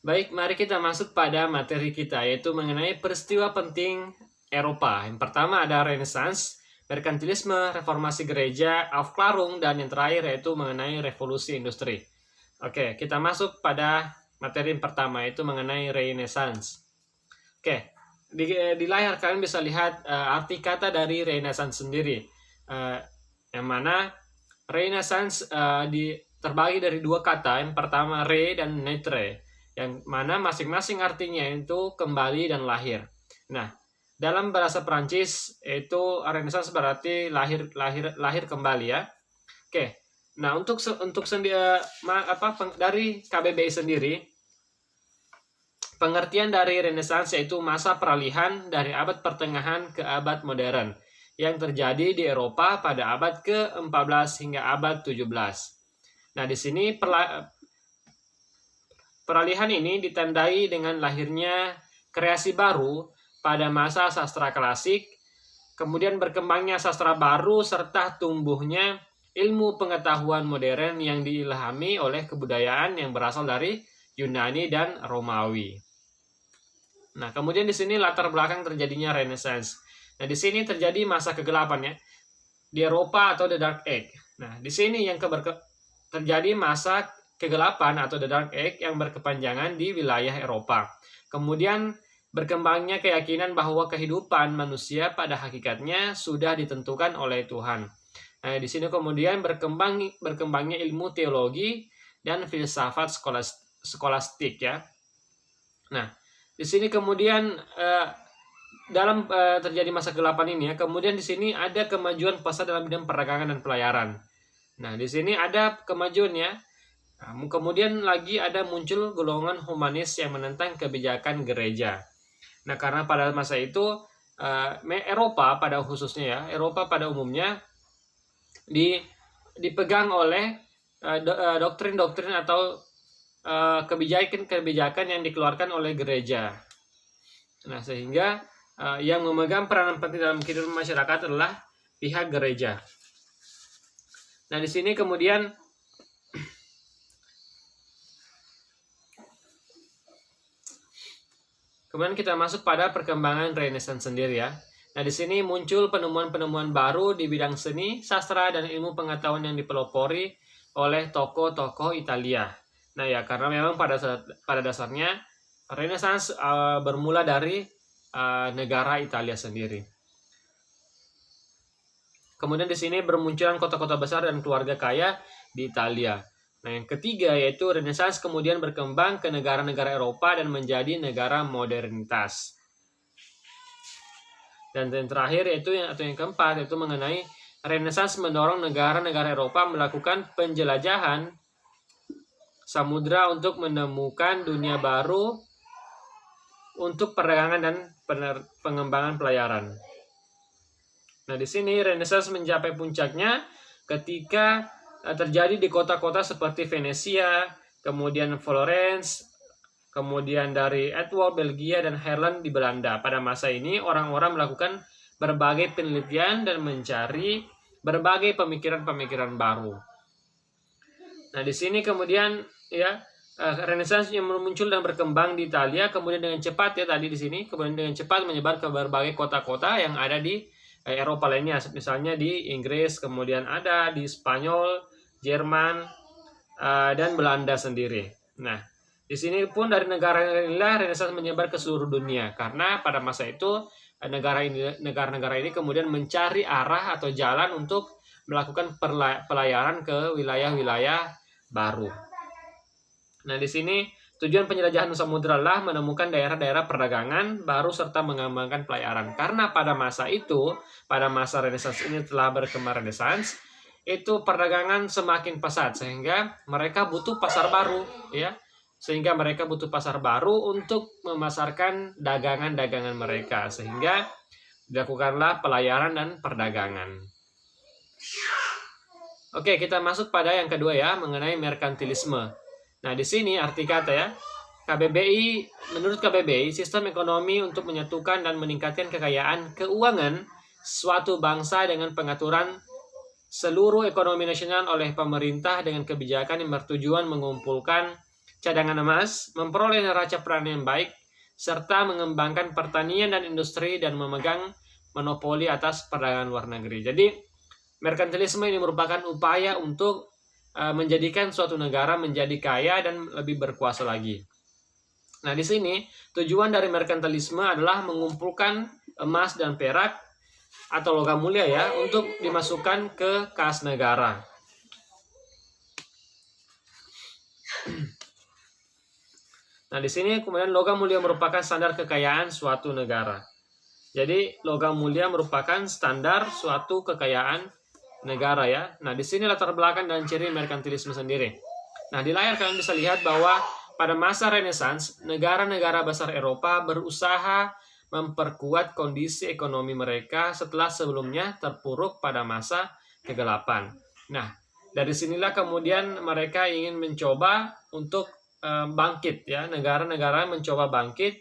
Baik, mari kita masuk pada materi kita, yaitu mengenai peristiwa penting Eropa. Yang pertama ada Renaissance, merkantilisme, reformasi gereja, Aufklärung, dan yang terakhir yaitu mengenai revolusi industri. Oke, kita masuk pada materi yang pertama, yaitu mengenai Renaissance. Oke, di layar kalian bisa lihat arti kata dari Renaissance sendiri, yang mana Renaissance terbagi dari dua kata. Yang pertama re dan naître, yang mana masing-masing artinya itu kembali dan lahir. Nah, dalam bahasa Prancis itu Renaissance berarti lahir kembali ya. Oke. Nah, dari KBBI sendiri, pengertian dari Renaissance yaitu masa peralihan dari abad pertengahan ke abad modern yang terjadi di Eropa pada abad ke-14 hingga abad 17. Nah, di sini peralihan ini ditandai dengan lahirnya kreasi baru pada masa sastra klasik, kemudian berkembangnya sastra baru, serta tumbuhnya ilmu pengetahuan modern yang diilhami oleh kebudayaan yang berasal dari Yunani dan Romawi. Nah, kemudian di sini latar belakang terjadinya Renaissance. Nah, di sini terjadi masa kegelapan ya, di Eropa atau The Dark Age. Nah, di sini yang terjadi masa kegelapan atau The Dark Age yang berkepanjangan di wilayah Eropa. Kemudian berkembangnya keyakinan bahwa kehidupan manusia pada hakikatnya sudah ditentukan oleh Tuhan. Nah, di sini kemudian berkembangnya ilmu teologi dan filsafat skolastik ya. Nah, di sini kemudian dalam terjadi masa kegelapan ini ya, kemudian di sini ada kemajuan pesat dalam bidang perdagangan dan pelayaran. Nah, di sini ada kemajuan ya. Nah, kemudian lagi ada muncul golongan humanis yang menentang kebijakan gereja. Nah, karena pada masa itu Eropa pada khususnya ya, Eropa pada umumnya dipegang oleh doktrin-doktrin atau kebijakan yang dikeluarkan oleh gereja. Nah, sehingga yang memegang peranan penting dalam kehidupan masyarakat adalah pihak gereja. Nah, di sini kemudian kita masuk pada perkembangan Renaissance sendiri ya. Nah, di sini muncul penemuan-penemuan baru di bidang seni, sastra, dan ilmu pengetahuan yang dipelopori oleh tokoh-tokoh Italia. Nah ya, karena memang pada dasarnya Renaissance bermula dari negara Italia sendiri. Kemudian di sini bermunculan kota-kota besar dan keluarga kaya di Italia. Nah, yang ketiga yaitu Renaissance kemudian berkembang ke negara-negara Eropa dan menjadi negara modernitas. Dan yang terakhir yaitu yang keempat yaitu mengenai Renaissance mendorong negara-negara Eropa melakukan penjelajahan samudra untuk menemukan dunia baru untuk perdagangan dan pengembangan pelayaran. Nah, di sini Renaissance mencapai puncaknya ketika terjadi di kota-kota seperti Venesia, kemudian Florence, kemudian dari Edward, Belgia, dan Haarlem di Belanda. Pada masa ini, orang-orang melakukan berbagai penelitian dan mencari berbagai pemikiran-pemikiran baru. Nah, di sini kemudian ya Renaissance yang muncul dan berkembang di Italia, kemudian dengan cepat ya tadi di sini, kemudian dengan cepat menyebar ke berbagai kota-kota yang ada di Eropa lainnya, misalnya di Inggris, kemudian ada di Spanyol, Jerman, dan Belanda sendiri. Nah, di sini pun dari negara inilah Renaissance menyebar ke seluruh dunia, karena pada masa itu negara-negara ini kemudian mencari arah atau jalan untuk melakukan pelayaran ke wilayah-wilayah baru. Nah, di sini tujuan penjelajahan samudra adalah menemukan daerah-daerah perdagangan baru serta mengembangkan pelayaran. Karena pada masa itu, pada masa Renaissance ini telah berkembang Renaissance, itu perdagangan semakin pesat sehingga mereka butuh pasar baru, ya. Sehingga mereka butuh pasar baru untuk memasarkan dagangan-dagangan mereka, sehingga dilakukanlah pelayaran dan perdagangan. Oke, kita masuk pada yang kedua ya, mengenai merkantilisme. Nah, di sini arti kata ya, KBBI, menurut KBBI, sistem ekonomi untuk menyatukan dan meningkatkan kekayaan keuangan suatu bangsa dengan pengaturan seluruh ekonomi nasional oleh pemerintah dengan kebijakan yang bertujuan mengumpulkan cadangan emas, memperoleh neraca perdagangan yang baik, serta mengembangkan pertanian dan industri dan memegang monopoli atas perdagangan luar negeri. Jadi, merkantilisme ini merupakan upaya untuk menjadikan suatu negara menjadi kaya dan lebih berkuasa lagi. Nah, di sini tujuan dari merkantilisme adalah mengumpulkan emas dan perak atau logam mulia ya untuk dimasukkan ke kas negara. Nah, di sini kemudian logam mulia merupakan standar kekayaan suatu negara. Jadi, logam mulia merupakan standar suatu kekayaan negara ya. Nah, di sini latar belakang dan ciri merkantilisme sendiri. Nah, di layar kalian bisa lihat bahwa pada masa Renaissance, negara-negara besar Eropa berusaha memperkuat kondisi ekonomi mereka setelah sebelumnya terpuruk pada masa kegelapan. Nah, dari sinilah kemudian mereka ingin mencoba untuk bangkit ya, negara-negara mencoba bangkit.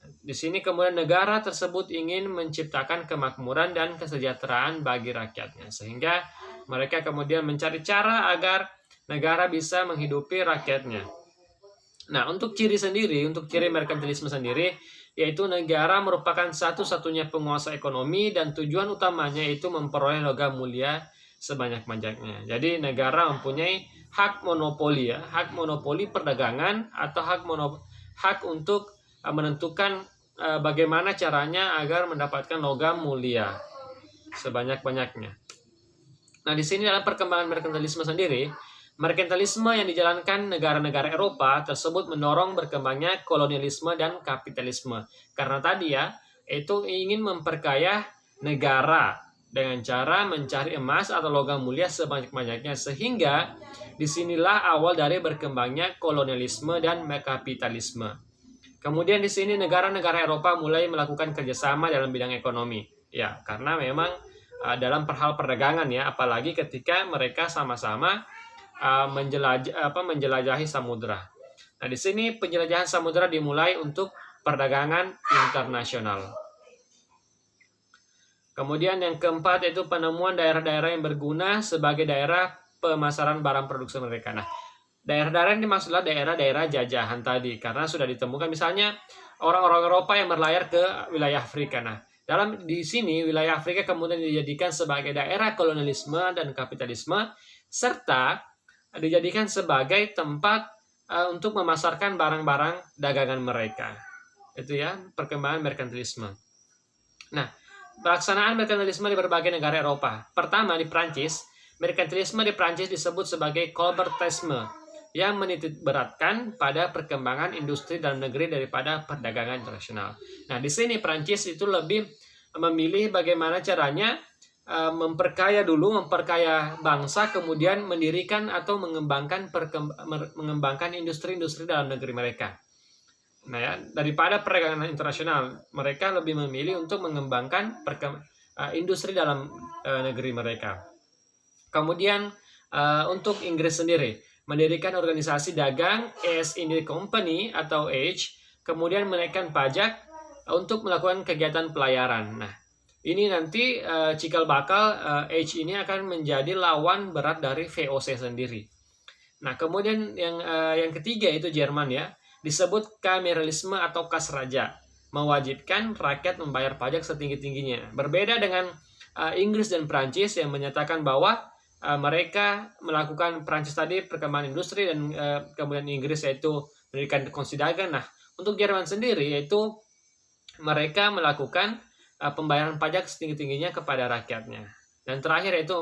Di sini kemudian negara tersebut ingin menciptakan kemakmuran dan kesejahteraan bagi rakyatnya, sehingga mereka kemudian mencari cara agar negara bisa menghidupi rakyatnya. Nah, untuk ciri merkantilisme sendiri, yaitu negara merupakan satu-satunya penguasa ekonomi dan tujuan utamanya itu memperoleh logam mulia sebanyak-banyaknya. Jadi negara mempunyai hak monopoli ya, hak monopoli perdagangan atau hak untuk menentukan bagaimana caranya agar mendapatkan logam mulia sebanyak-banyaknya. Nah, di sini dalam perkembangan merkantilisme sendiri, merkantilisme yang dijalankan negara-negara Eropa tersebut mendorong berkembangnya kolonialisme dan kapitalisme. Karena tadi ya, itu ingin memperkaya negara dengan cara mencari emas atau logam mulia sebanyak-banyaknya, sehingga disinilah awal dari berkembangnya kolonialisme dan kapitalisme. Kemudian di sini negara-negara Eropa mulai melakukan kerjasama dalam bidang ekonomi, ya karena memang dalam hal perdagangan ya, apalagi ketika mereka sama-sama menjelajahi samudra. Nah, di sini penjelajahan samudra dimulai untuk perdagangan internasional. Kemudian yang keempat yaitu penemuan daerah-daerah yang berguna sebagai daerah pemasaran barang produksi mereka. Nah, daerah-daerah yang dimaksudlah daerah-daerah jajahan tadi, karena sudah ditemukan misalnya orang-orang Eropa yang berlayar ke wilayah Afrika. Nah, di sini wilayah Afrika kemudian dijadikan sebagai daerah kolonialisme dan kapitalisme, serta dijadikan sebagai tempat untuk memasarkan barang-barang dagangan mereka. Itu ya perkembangan merkantilisme. Nah, pelaksanaan merkantilisme di berbagai negara Eropa. Pertama, di Prancis, merkantilisme di Prancis disebut sebagai colbertisme yang menitik beratkan pada perkembangan industri dalam negeri daripada perdagangan internasional. Nah, di sini Prancis itu lebih memilih bagaimana caranya memperkaya bangsa, kemudian mendirikan atau mengembangkan industri-industri dalam negeri mereka. Nah ya, daripada perdagangan internasional, mereka lebih memilih untuk mengembangkan industri dalam negeri mereka. Kemudian untuk Inggris sendiri, mendirikan organisasi dagang East India Company atau Age, kemudian menaikkan pajak untuk melakukan kegiatan pelayaran. Nah, ini nanti cikal bakal Age ini akan menjadi lawan berat dari VOC sendiri. Nah, kemudian yang ketiga itu Jerman ya, disebut kameralisme atau kas raja, mewajibkan rakyat membayar pajak setinggi-tingginya. Berbeda dengan Inggris dan Prancis yang menyatakan bahwa mereka melakukan, Prancis tadi perkembangan industri dan kemudian Inggris yaitu mendirikan konstitusi dagang. Nah, untuk Jerman sendiri yaitu mereka melakukan pembayaran pajak setinggi-tingginya kepada rakyatnya. Dan terakhir yaitu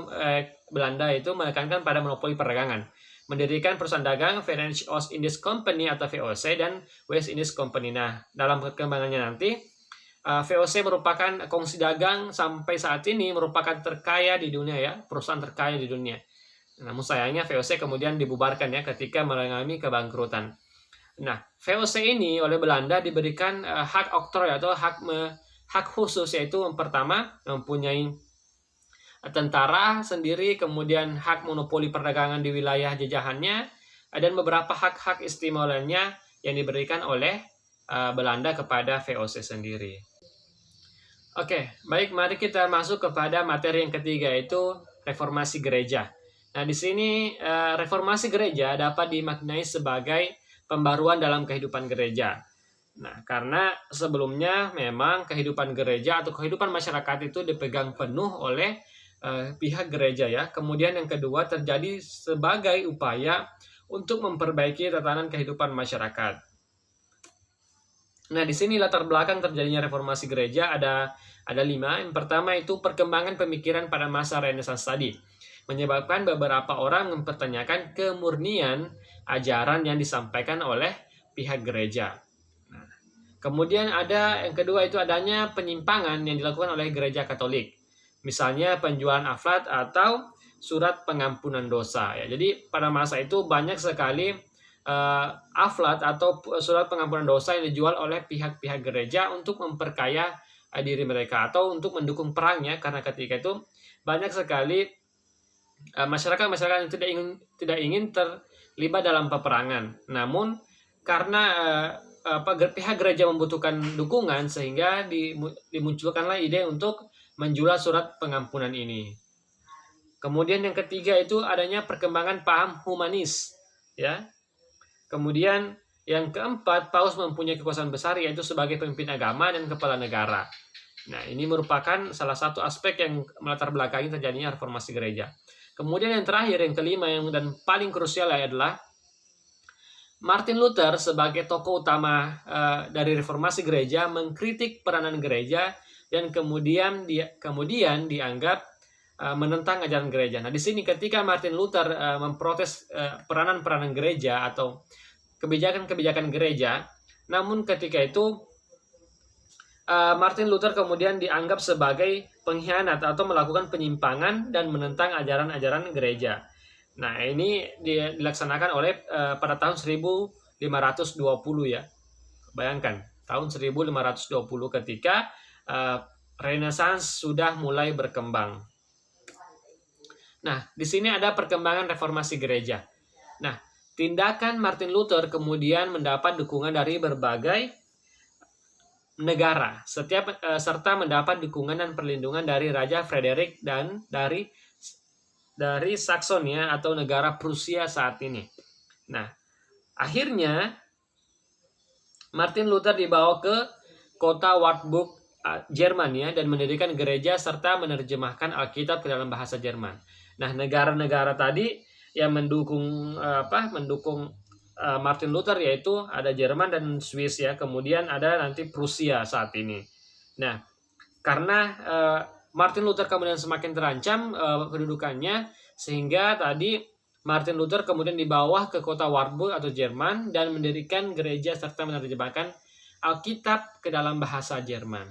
Belanda itu menekankan pada monopoli perdagangan, mendirikan perusahaan dagang French East Indies Company atau VOC dan West Indies Company. Nah, dalam perkembangannya nanti VOC merupakan kongsi dagang sampai saat ini merupakan terkaya di dunia ya, perusahaan terkaya di dunia. Namun sayangnya VOC kemudian dibubarkan ya ketika mengalami kebangkrutan. Nah, VOC ini oleh Belanda diberikan hak oktroy atau hak khusus, yaitu yang pertama mempunyai tentara sendiri, kemudian hak monopoli perdagangan di wilayah jajahannya, dan beberapa hak-hak istimewa lainnya yang diberikan oleh Belanda kepada VOC sendiri. Oke, baik, mari kita masuk kepada materi yang ketiga, yaitu reformasi gereja. Nah, di sini reformasi gereja dapat dimaknai sebagai pembaruan dalam kehidupan gereja. Nah, karena sebelumnya memang kehidupan gereja atau kehidupan masyarakat itu dipegang penuh oleh pihak gereja ya. Kemudian yang kedua terjadi sebagai upaya untuk memperbaiki tatanan kehidupan masyarakat. Nah, di sini latar belakang terjadinya reformasi gereja ada 5. Yang pertama itu perkembangan pemikiran pada masa Renaissance tadi, menyebabkan beberapa orang mempertanyakan kemurnian ajaran yang disampaikan oleh pihak gereja. Kemudian ada yang kedua itu adanya penyimpangan yang dilakukan oleh gereja Katolik. Misalnya penjualan akhlak atau surat pengampunan dosa. Ya, jadi pada masa itu banyak sekali akhlak atau surat pengampunan dosa yang dijual oleh pihak-pihak gereja untuk memperkaya diri mereka atau untuk mendukung perangnya, karena ketika itu banyak sekali masyarakat yang tidak ingin terlibat dalam peperangan. Namun karena pihak gereja membutuhkan dukungan sehingga dimunculkanlah ide untuk menjual surat pengampunan ini. Kemudian yang ketiga itu adanya perkembangan paham humanis, ya. Kemudian yang keempat, Paus mempunyai kekuasaan besar yaitu sebagai pemimpin agama dan kepala negara. Nah, ini merupakan salah satu aspek yang melatar belakangi terjadinya reformasi gereja. Kemudian yang terakhir, yang kelima dan paling krusial adalah Martin Luther sebagai tokoh utama dari reformasi gereja mengkritik peranan gereja dan kemudian dianggap menentang ajaran gereja. Nah, di sini ketika Martin Luther memprotes peranan-peranan gereja atau kebijakan-kebijakan gereja, namun ketika itu Martin Luther kemudian dianggap sebagai pengkhianat atau melakukan penyimpangan dan menentang ajaran-ajaran gereja. Nah, ini dilaksanakan oleh pada tahun 1520 ya. Bayangkan, tahun 1520 ketika Renaissance sudah mulai berkembang. Nah, di sini ada perkembangan reformasi gereja. Nah, tindakan Martin Luther kemudian mendapat dukungan dari berbagai negara, serta mendapat dukungan dan perlindungan dari Raja Frederick dan dari Saksonia atau negara Prusia saat ini. Nah, akhirnya Martin Luther dibawa ke kota Wartburg, Jerman dan mendirikan gereja serta menerjemahkan Alkitab ke dalam bahasa Jerman. Nah, negara-negara tadi yang mendukung Martin Luther yaitu ada Jerman dan Swiss ya. Kemudian ada nanti Prusia saat ini. Nah, karena Martin Luther kemudian semakin terancam kedudukannya, sehingga tadi Martin Luther kemudian dibawa ke kota Wartburg atau Jerman dan mendirikan gereja serta menerjemahkan Alkitab ke dalam bahasa Jerman.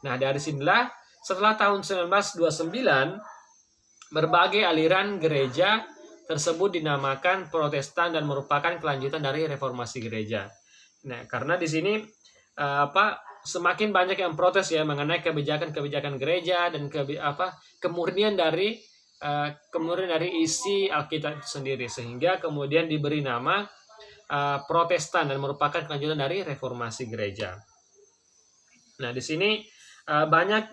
Nah, dari sinilah setelah tahun 1929 berbagai aliran gereja tersebut dinamakan Protestan dan merupakan kelanjutan dari reformasi gereja. Nah, karena di sini semakin banyak yang protes ya mengenai kebijakan-kebijakan gereja dan kemurnian dari isi Alkitab itu sendiri, sehingga kemudian diberi nama Protestan dan merupakan kelanjutan dari reformasi gereja. Nah, di sini banyak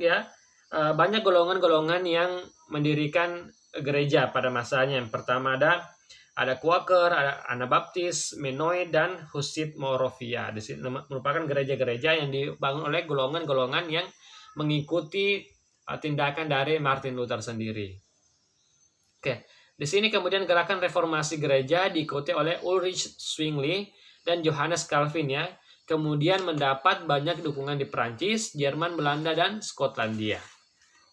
golongan-golongan yang mendirikan gereja pada masanya. Yang pertama ada Quaker, ada Anabaptis, Mennonite, dan Hussite Moravian. Di sini merupakan gereja-gereja yang dibangun oleh golongan-golongan yang mengikuti tindakan dari Martin Luther sendiri. Oke, di sini kemudian gerakan reformasi gereja diikuti oleh Ulrich Zwingli dan Johannes Calvin ya. Kemudian mendapat banyak dukungan di Prancis, Jerman, Belanda, dan Skotlandia.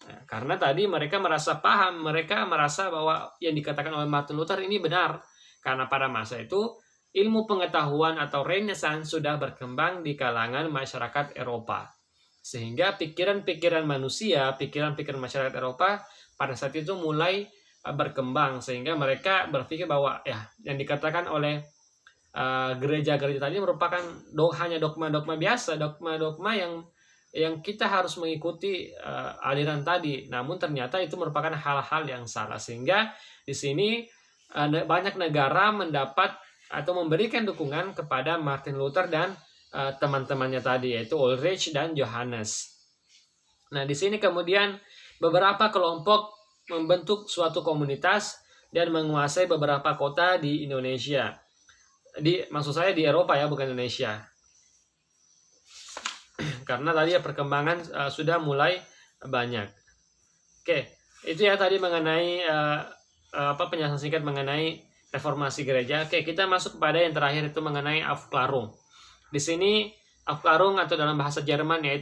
Nah, karena tadi mereka merasa paham, mereka merasa bahwa yang dikatakan oleh Martin Luther ini benar. Karena pada masa itu ilmu pengetahuan atau Renaissance sudah berkembang di kalangan masyarakat Eropa. Sehingga pikiran-pikiran manusia, pikiran-pikiran masyarakat Eropa pada saat itu mulai berkembang. Sehingga mereka berpikir bahwa ya yang dikatakan oleh gereja-gereja tadi merupakan hanya dogma-dogma biasa, dogma-dogma yang kita harus mengikuti aliran tadi. Namun ternyata itu merupakan hal-hal yang salah, sehingga di sini banyak negara mendapat atau memberikan dukungan kepada Martin Luther dan teman-temannya tadi, yaitu Ulrich dan Johannes. Nah, di sini kemudian beberapa kelompok membentuk suatu komunitas dan menguasai beberapa kota di Indonesia. maksud saya di Eropa ya, bukan Indonesia. Karena tadi ya perkembangan sudah mulai banyak. Oke, itu ya tadi mengenai penjelasan singkat mengenai reformasi gereja. Oke, kita masuk kepada yang terakhir, itu mengenai Aufklärung. Di sini Aufklärung atau dalam bahasa Jerman ya,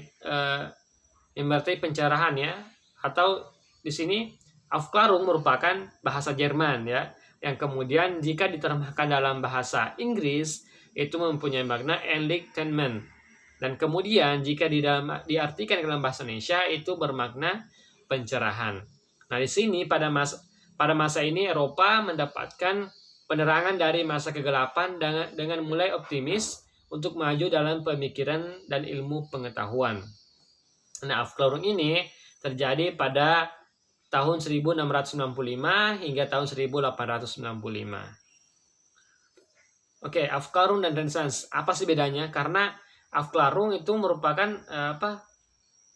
yang berarti pencerahan ya, atau di sini Aufklärung merupakan bahasa Jerman ya, yang kemudian jika diterjemahkan dalam bahasa Inggris itu mempunyai makna enlightenment, dan kemudian jika diartikan dalam bahasa Indonesia itu bermakna pencerahan. Nah, di sini pada masa ini Eropa mendapatkan penerangan dari masa kegelapan dengan mulai optimis untuk maju dalam pemikiran dan ilmu pengetahuan. Nah, Aufklärung ini terjadi pada tahun 1695 hingga tahun 1895. Oke, Aufklärung dan Renaissance. Apa sih bedanya? Karena Aufklärung itu merupakan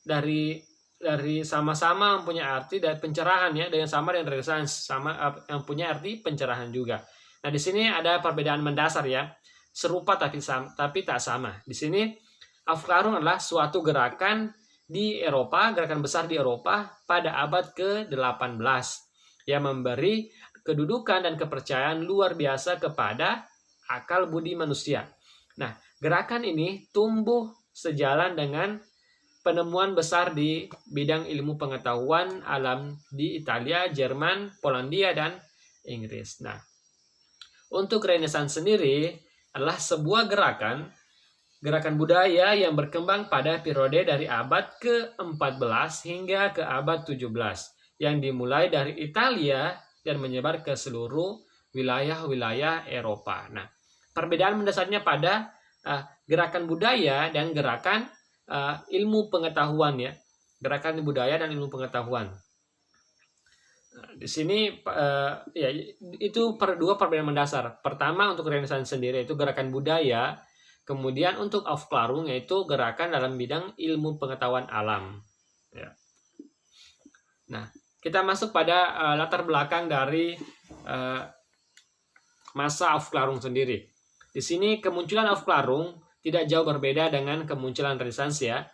dari sama-sama mempunyai arti dari pencerahan ya, dengan sama dengan Renaissance, sama yang punya arti pencerahan juga. Nah, di sini ada perbedaan mendasar ya, serupa tapi tak sama. Di sini Aufklärung adalah suatu gerakan di Eropa, gerakan besar di Eropa pada abad ke-18 yang memberi kedudukan dan kepercayaan luar biasa kepada akal budi manusia. Nah, gerakan ini tumbuh sejalan dengan penemuan besar di bidang ilmu pengetahuan alam di Italia, Jerman, Polandia, dan Inggris. Nah, untuk Renaissance sendiri adalah sebuah gerakan budaya yang berkembang pada periode dari abad ke-14 hingga ke abad 17 yang dimulai dari Italia dan menyebar ke seluruh wilayah-wilayah Eropa. Nah, perbedaan mendasarnya pada gerakan budaya dan gerakan ilmu pengetahuan ya, gerakan budaya dan ilmu pengetahuan. Nah, di sini ya itu dua perbedaan mendasar. Pertama untuk Renaissance sendiri itu gerakan budaya, kemudian untuk Aufklärung yaitu gerakan dalam bidang ilmu pengetahuan alam. Ya. Nah, kita masuk pada latar belakang dari masa Aufklärung sendiri. Di sini kemunculan Aufklärung tidak jauh berbeda dengan kemunculan Renaissance ya.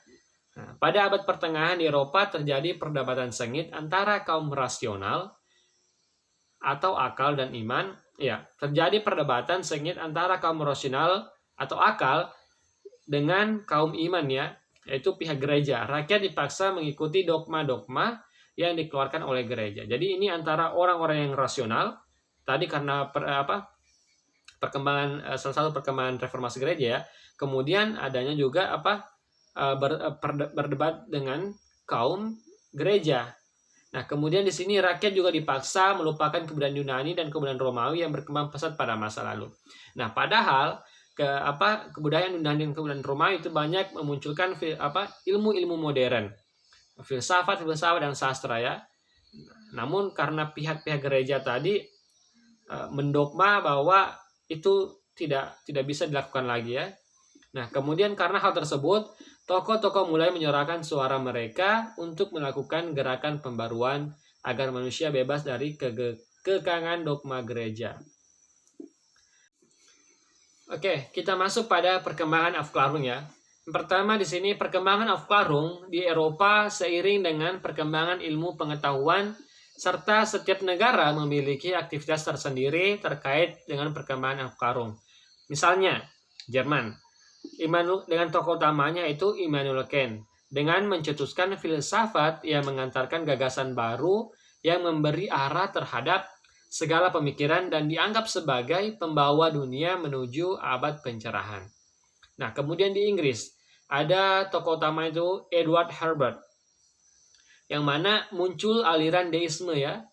Nah, pada abad pertengahan di Eropa terjadi perdebatan sengit antara kaum rasional atau akal dan iman. Ya, terjadi perdebatan sengit antara kaum rasional atau akal dengan kaum iman ya, yaitu pihak gereja. Rakyat dipaksa mengikuti dogma-dogma yang dikeluarkan oleh gereja. Jadi ini antara orang-orang yang rasional tadi karena perkembangan salah satu perkembangan reformasi gereja ya. Kemudian adanya juga berdebat dengan kaum gereja. Nah, kemudian di sini rakyat juga dipaksa melupakan kebudayaan Yunani dan kebudayaan Romawi yang berkembang pesat pada masa lalu. Nah, padahal kebudayaan Yunani dan kebudayaan Romawi itu banyak memunculkan ilmu-ilmu modern, filsafat dan sastra ya. Namun karena pihak-pihak gereja tadi mendogma bahwa itu tidak bisa dilakukan lagi ya. Nah, kemudian karena hal tersebut, tokoh-tokoh mulai menyuarakan suara mereka untuk melakukan gerakan pembaruan agar manusia bebas dari kekangan dogma gereja. Oke, kita masuk pada perkembangan Aufklärung ya. Pertama di sini perkembangan Aufklärung di Eropa seiring dengan perkembangan ilmu pengetahuan serta setiap negara memiliki aktivitas tersendiri terkait dengan perkembangan Aufklärung. Misalnya, Jerman dengan tokoh utamanya itu Immanuel Kant dengan mencetuskan filsafat yang mengantarkan gagasan baru yang memberi arah terhadap segala pemikiran dan dianggap sebagai pembawa dunia menuju abad pencerahan. Nah, kemudian di Inggris ada tokoh utama itu Edward Herbert yang mana muncul aliran deisme ya,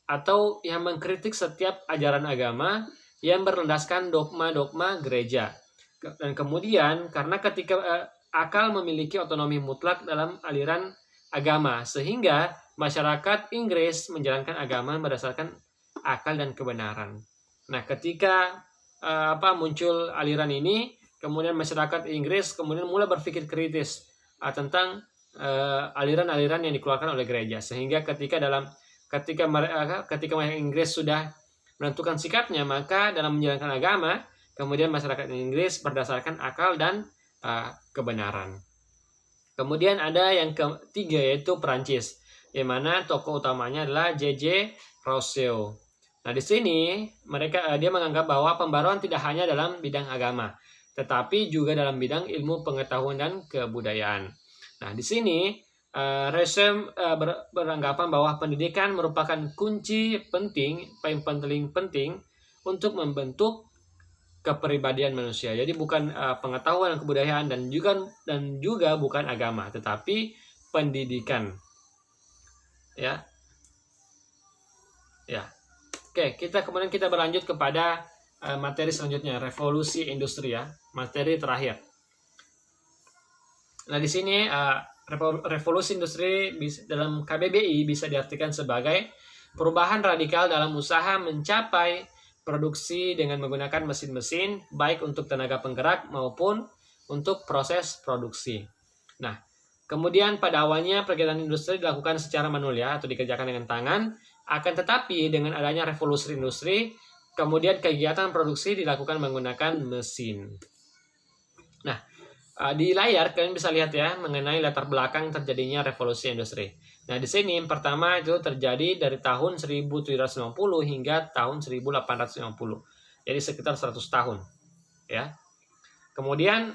atau yang mengkritik setiap ajaran agama yang berlandaskan dogma-dogma gereja. Dan kemudian karena ketika akal memiliki otonomi mutlak dalam aliran agama, sehingga masyarakat Inggris menjalankan agama berdasarkan akal dan kebenaran. Nah, ketika muncul aliran ini, kemudian masyarakat Inggris kemudian mulai berpikir kritis tentang aliran-aliran yang dikeluarkan oleh gereja, sehingga ketika masyarakat Inggris sudah menentukan sikapnya, maka dalam menjalankan agama Kemudian masyarakat Inggris berdasarkan akal dan kebenaran. Kemudian ada yang ketiga yaitu Perancis, di mana tokoh utamanya adalah J.J. Rousseau. Nah, di sini dia menganggap bahwa pembaruan tidak hanya dalam bidang agama, tetapi juga dalam bidang ilmu pengetahuan dan kebudayaan. Nah, di sini Rousseau beranggapan bahwa pendidikan merupakan kunci penting, paling penting untuk membentuk kepribadian manusia. Jadi bukan pengetahuan dan kebudayaan dan juga bukan agama, tetapi pendidikan. Ya. Oke, kemudian kita berlanjut kepada materi selanjutnya, revolusi industri ya, materi terakhir. Nah, di sini revolusi industri dalam KBBI bisa diartikan sebagai perubahan radikal dalam usaha mencapai produksi dengan menggunakan mesin-mesin, baik untuk tenaga penggerak maupun untuk proses produksi. Nah, kemudian pada awalnya kegiatan industri dilakukan secara manual ya, atau dikerjakan dengan tangan. Akan tetapi dengan adanya revolusi industri, kemudian kegiatan produksi dilakukan menggunakan mesin. Nah, di layar kalian bisa lihat ya mengenai latar belakang terjadinya revolusi industri. Nah, di sini yang pertama itu terjadi dari tahun 1790 hingga tahun 1850. Jadi sekitar 100 tahun. Ya. Kemudian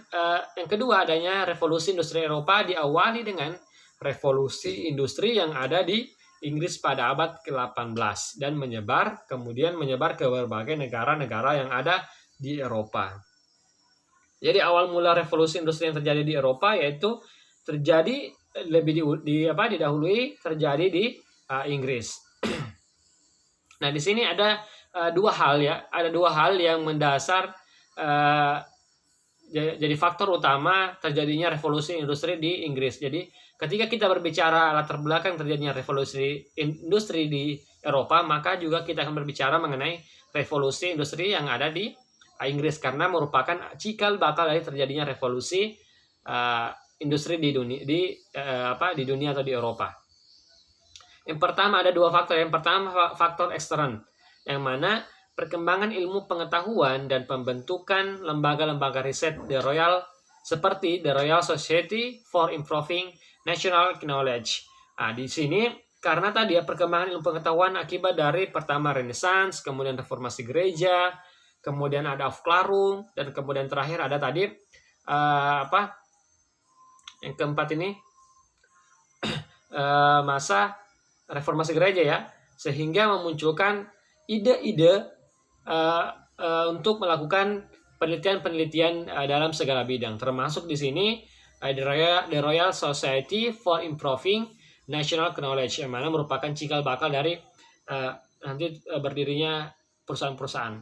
yang kedua adanya revolusi industri Eropa diawali dengan revolusi industri yang ada di Inggris pada abad ke-18 dan kemudian menyebar ke berbagai negara-negara yang ada di Eropa. Jadi awal mula revolusi industri yang terjadi di Eropa yaitu terjadi didahului terjadi di Inggris. Nah, di sini ada dua hal yang mendasar jadi faktor utama terjadinya revolusi industri di Inggris. Jadi ketika kita berbicara latar belakang terjadinya revolusi industri di Eropa, maka juga kita akan berbicara mengenai revolusi industri yang ada di Inggris karena merupakan cikal bakal dari terjadinya revolusi industri di dunia atau di Eropa. Yang pertama ada dua faktor. Yang pertama faktor ekstern, yang mana perkembangan ilmu pengetahuan dan pembentukan lembaga-lembaga riset seperti The Royal Society for Improving National Knowledge. Nah, di sini karena tadi perkembangan ilmu pengetahuan akibat dari pertama Renaissance, kemudian reformasi gereja, kemudian ada Aufklärung, dan kemudian terakhir ada tadi yang keempat ini masa reformasi gereja ya, sehingga memunculkan ide-ide untuk melakukan penelitian-penelitian dalam segala bidang, termasuk di sini The Royal Society for Improving National Knowledge, yang mana merupakan cikal bakal dari nanti berdirinya perusahaan-perusahaan.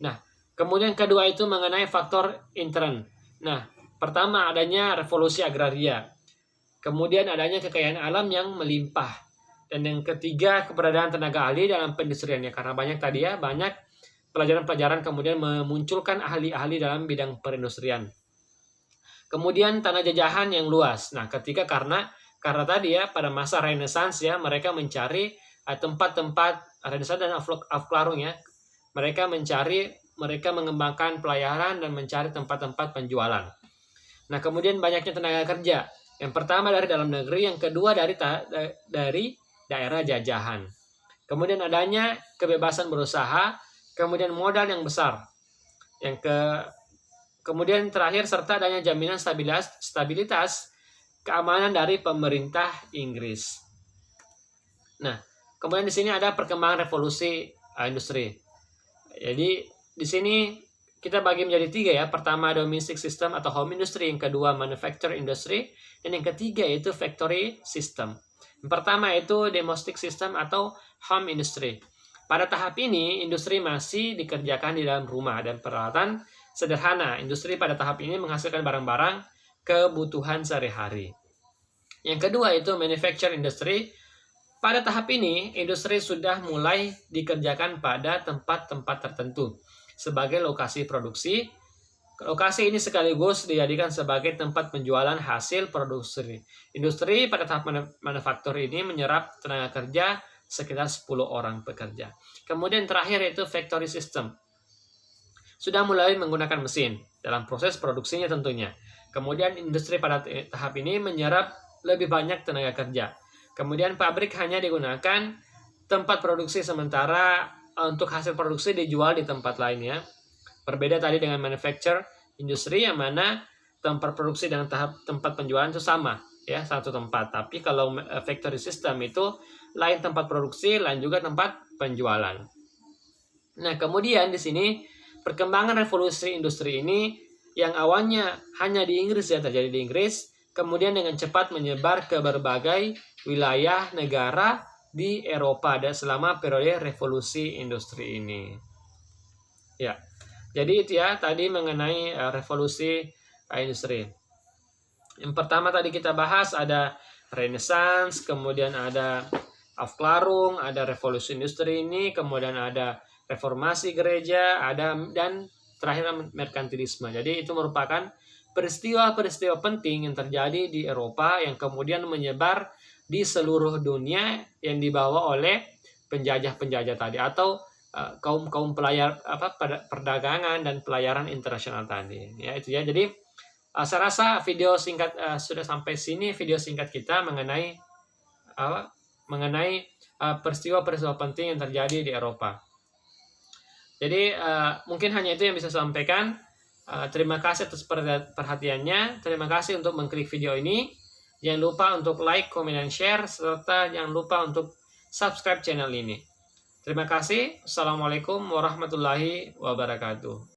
Nah, kemudian kedua itu mengenai faktor intern. Nah, pertama adanya revolusi agraria, kemudian adanya kekayaan alam yang melimpah, dan yang ketiga keberadaan tenaga ahli dalam perindustriannya, karena banyak pelajaran-pelajaran kemudian memunculkan ahli-ahli dalam bidang perindustrian. Kemudian tanah jajahan yang luas. Nah, karena tadi ya pada masa Renaissance ya mereka mencari tempat-tempat Renaissance dan Aufklärung ya. Mereka mengembangkan pelayaran dan mencari tempat-tempat penjualan. Nah, kemudian banyaknya tenaga kerja. Yang pertama dari dalam negeri, yang kedua dari daerah jajahan. Kemudian adanya kebebasan berusaha, kemudian modal yang besar. Kemudian terakhir serta adanya jaminan stabilitas keamanan dari pemerintah Inggris. Nah, kemudian di sini ada perkembangan revolusi industri. Jadi di sini kita bagi menjadi tiga ya. Pertama domestic system atau home industry, yang kedua manufacturing industry, dan yang ketiga yaitu factory system. Yang pertama itu domestic system atau home industry. Pada tahap ini industri masih dikerjakan di dalam rumah dan peralatan sederhana. Industri pada tahap ini menghasilkan barang-barang kebutuhan sehari-hari. Yang kedua itu manufacturing industry. Pada tahap ini industri sudah mulai dikerjakan pada tempat-tempat tertentu sebagai lokasi produksi. Lokasi ini sekaligus dijadikan sebagai tempat penjualan hasil produksi. Industri pada tahap manufaktur ini menyerap tenaga kerja sekitar 10 orang pekerja. Kemudian terakhir yaitu factory system. sudah mulai menggunakan mesin dalam proses produksinya tentunya. Kemudian industri pada tahap ini menyerap lebih banyak tenaga kerja. Kemudian pabrik hanya digunakan tempat produksi sementara untuk hasil produksi dijual di tempat lainnya. Berbeda tadi dengan manufacture industri yang mana tempat produksi dan tempat penjualan itu sama ya, satu tempat. Tapi kalau factory system itu lain tempat produksi, lain juga tempat penjualan. Nah, kemudian di sini perkembangan revolusi industri ini yang awalnya hanya di Inggris ya, terjadi di Inggris, kemudian dengan cepat menyebar ke berbagai wilayah negara di Eropa dan selama periode revolusi industri ini. Ya. Jadi itu ya tadi mengenai revolusi industri. Yang pertama tadi kita bahas ada Renaissance, kemudian ada Aufklärung, ada revolusi industri ini, kemudian ada reformasi gereja, ada dan terakhir merkantilisme. Jadi itu merupakan peristiwa-peristiwa penting yang terjadi di Eropa yang kemudian menyebar di seluruh dunia yang dibawa oleh penjajah-penjajah tadi atau kaum pelayar perdagangan dan pelayaran internasional tadi. Ya itu ya. Jadi saya rasa video singkat sudah sampai sini video singkat kita mengenai peristiwa-peristiwa penting yang terjadi di Eropa. Jadi mungkin hanya itu yang bisa saya sampaikan. Terima kasih atas perhatiannya. Terima kasih untuk mengklik video ini. Jangan lupa untuk like, komen, dan share. Serta jangan lupa untuk subscribe channel ini. Terima kasih. Assalamualaikum warahmatullahi wabarakatuh.